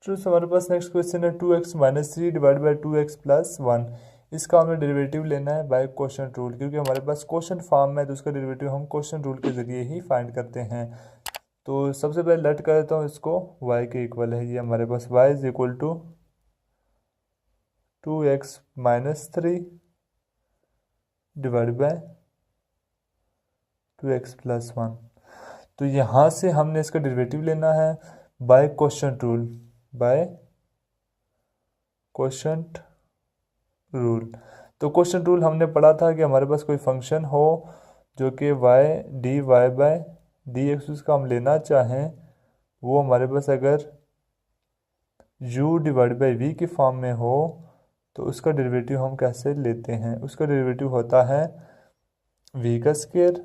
Students हमारे पास next question है 2x minus 3 divide by 2x plus 1। इसका हमें डेरिवेटिव लेना है बाय क्वोशंट रूल, क्योंकि हमारे पास क्वोशंट फॉर्म में है तो उसका डेरिवेटिव हम क्वोशंट रूल के ज़रिए ही फाइंड करते हैं। तो सबसे पहले लेट कर देता हूँ इसको y के इक्वल है। ये हमारे पास y is equal to 2x minus 3 divide by 2x plus 1। तो यहाँ से हमने इसका डेरिवेटिव लेना है by quotient rule, by quotient rule. तो क्वोशंट रूल हमने पढ़ा था कि हमारे पास कोई फंक्शन हो जो कि y dy बाय dx उसका हम लेना चाहें, वो हमारे पास अगर u डिवाइड बाई v की फॉर्म में हो तो उसका डेरिवेटिव हम कैसे लेते हैं। उसका डेरिवेटिव होता है v का square,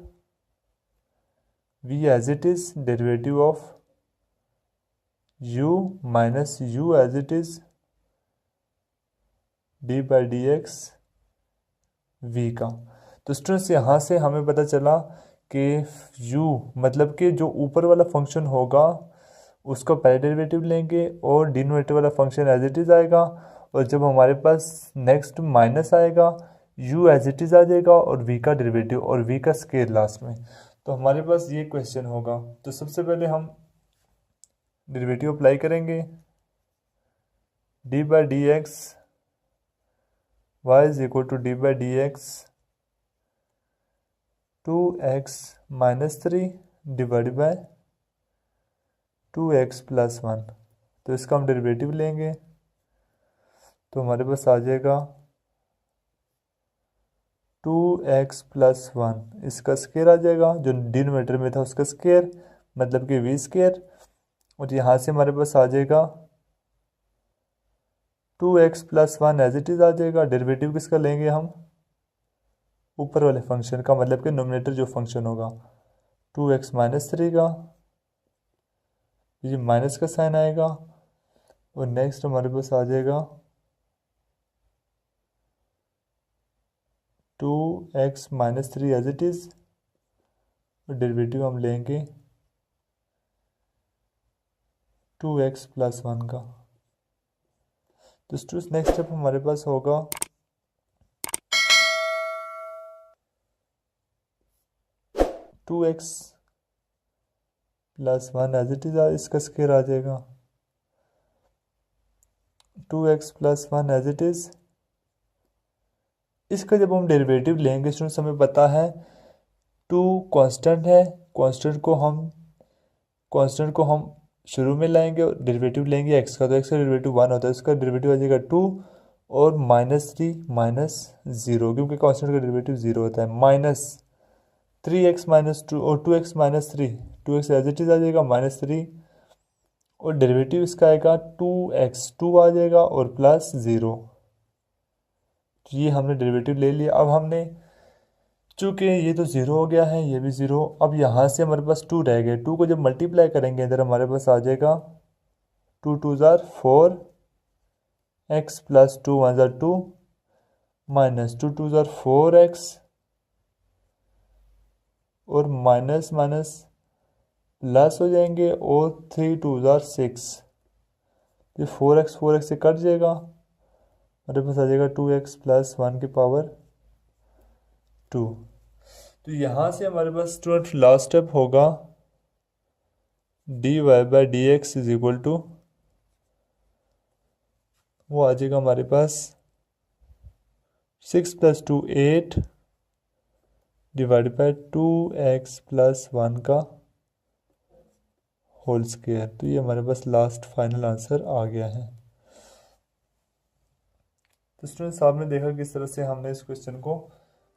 v as it is derivative of u minus u as it is D by D X V का। तो स्टूडेंट्स यहाँ से हमें पता चला कि u मतलब कि जो ऊपर वाला फंक्शन होगा उसका पहले डेरिवेटिव लेंगे और डिनोमिनेटर वाला फंक्शन एज इट इज़ आएगा, और जब हमारे पास नेक्स्ट माइनस आएगा u एज इट इज़ आ जाएगा और v का डेरिवेटिव और v का स्क्वायर लास्ट में। तो हमारे पास ये क्वेश्चन होगा। तो सबसे पहले हम डेरिवेटिव अप्लाई करेंगे D by D X y is equal to D by D X 2x minus 3 divide by 2x plus 1। तो इसका हम डेरिवेटिव लेंगे तो हमारे पास आ जाएगा 2x प्लस 1, इसका स्क्वायर आ जाएगा, जो डिनोमिनेटर में था उसका स्क्वायर मतलब कि v स्क्वायर, और यहाँ से हमारे पास आ जाएगा 2x plus 1 as it is आ जाएगा। डेरिवेटिव किसका लेंगे हम, ऊपर वाले फंक्शन का, मतलब कि नोमिनेटर जो फंक्शन होगा 2x माइनस 3 का, ये माइनस का साइन आएगा, और नेक्स्ट हमारे पास आ जाएगा 2x minus 3 as it is, और डेरिवेटिव हम लेंगे 2x प्लस 1 का। तो स्टूडेंट्स नेक्स्ट स्टेप हमारे पास होगा 2x plus 1 as it is, इसका स्क्वायर आ जाएगा 2x plus 1 as it is. इसका जब हम डेरिवेटिव लेंगे स्टूडेंट्स हमें पता है 2 कांस्टेंट है, कांस्टेंट को हम शुरू में लाएंगे और डेरिवेटिव लेंगे x का, तो x का डेरिवेटिव 1 होता है, इसका डेरिवेटिव आ जाएगा 2 और माइनस 3 माइनस 0, क्योंकि कांस्टेंट का डेरिवेटिव 0 होता है, माइनस 3x माइनस 2 और 2x minus 3, 2x as it is आ जाएगा माइनस 3, और डेरिवेटिव इसका आएगा 2x, 2 आ जाएगा और प्लस 0। तो ये हमने डेरिवेटिव ले लिया। अब हमने चूँकि ये तो ज़ीरो हो गया है, ये भी ज़ीरो, अब यहाँ से हमारे पास 2 रह गए, 2 को जब मल्टीप्लाई करेंगे इधर हमारे पास आ जाएगा 2 2 ज़ार 4 x प्लस 2 1 ज़ार 2 माइनस 2 2 ज़ार 4 x और माइनस माइनस प्लस हो जाएंगे, और 3 2 ज़ार 6, ये 4x से कट जाएगा, हमारे पास आ जाएगा 2x प्लस 1 की पावर 2। तो यहाँ से हमारे पास स्टूडेंट लास्ट स्टेप होगा D Y by D X is equal to, वो आ जाएगा हमारे पास 6 plus 2 8 divide by 2x plus 1 का होल स्क्वायर। तो ये हमारे पास लास्ट फाइनल आंसर आ गया है। तो स्टूडेंट्स आपने देखा किस तरह से हमने इस क्वेश्चन को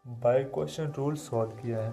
बाय क्वेश्चन रूल सॉल्व किया है।